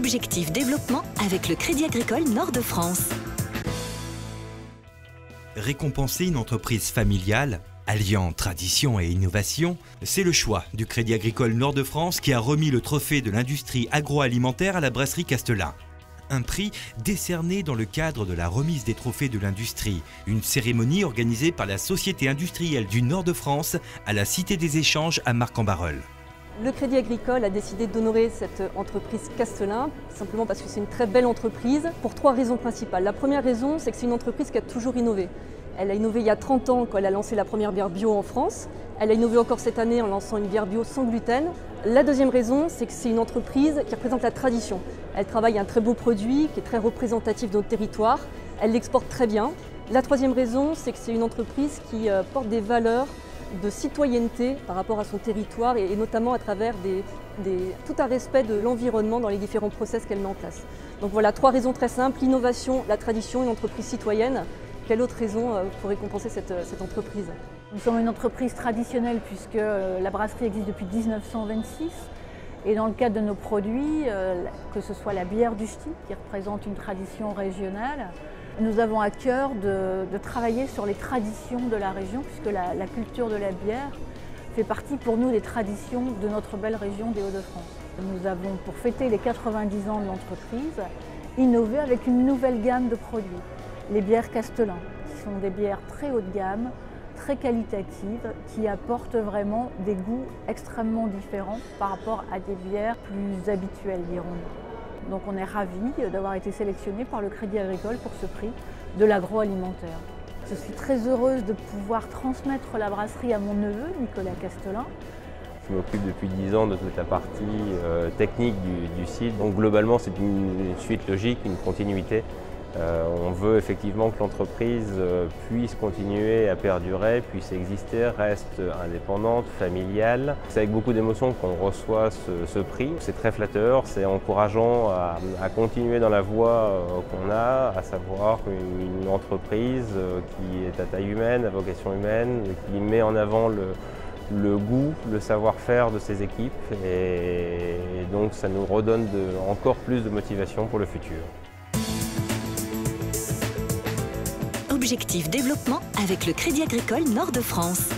Objectif développement avec le Crédit Agricole Nord-de-France. Récompenser une entreprise familiale, alliant tradition et innovation, c'est le choix du Crédit Agricole Nord-de-France qui a remis le trophée de l'industrie agroalimentaire à la brasserie Castelin. Un prix décerné dans le cadre de la remise des trophées de l'industrie, une cérémonie organisée par la Société industrielle du Nord-de-France à la Cité des Échanges à Marcq-en-Barœul. Le Crédit Agricole a décidé d'honorer cette entreprise Castelin, simplement parce que c'est une très belle entreprise, pour trois raisons principales. La première raison, c'est que c'est une entreprise qui a toujours innové. Elle a innové il y a 30 ans quand elle a lancé la première bière bio en France. Elle a innové encore cette année en lançant une bière bio sans gluten. La deuxième raison, c'est que c'est une entreprise qui représente la tradition. Elle travaille un très beau produit qui est très représentatif de notre territoire. Elle l'exporte très bien. La troisième raison, c'est que c'est une entreprise qui porte des valeurs de citoyenneté par rapport à son territoire et notamment à travers tout un respect de l'environnement dans les différents process qu'elle met en place. Donc voilà, trois raisons très simples, l'innovation, la tradition, une entreprise citoyenne. Quelle autre raison pour récompenser cette entreprise? Nous sommes une entreprise traditionnelle puisque la brasserie existe depuis 1926 et dans le cadre de nos produits, que ce soit la bière du Ch'ti qui représente une tradition régionale, nous avons à cœur de travailler sur les traditions de la région puisque la culture de la bière fait partie pour nous des traditions de notre belle région des Hauts-de-France. Nous avons, pour fêter les 90 ans de l'entreprise, innové avec une nouvelle gamme de produits, les bières Castelin, qui sont des bières très haut de gamme, très qualitatives, qui apportent vraiment des goûts extrêmement différents par rapport à des bières plus habituelles, dirons-nous. Donc on est ravis d'avoir été sélectionnés par le Crédit Agricole pour ce prix de l'agroalimentaire. Je suis très heureuse de pouvoir transmettre la brasserie à mon neveu, Nicolas Castelin. Je m'occupe depuis 10 ans de toute la partie technique du site. Donc globalement, c'est une suite logique, une continuité. On veut effectivement que l'entreprise puisse continuer à perdurer, puisse exister, reste indépendante, familiale. C'est avec beaucoup d'émotion qu'on reçoit ce prix. C'est très flatteur, c'est encourageant à continuer dans la voie qu'on a, à savoir une entreprise qui est à taille humaine, à vocation humaine, qui met en avant le goût, le savoir-faire de ses équipes et donc ça nous redonne encore plus de motivation pour le futur. Objectif développement avec le Crédit Agricole Nord-de-France.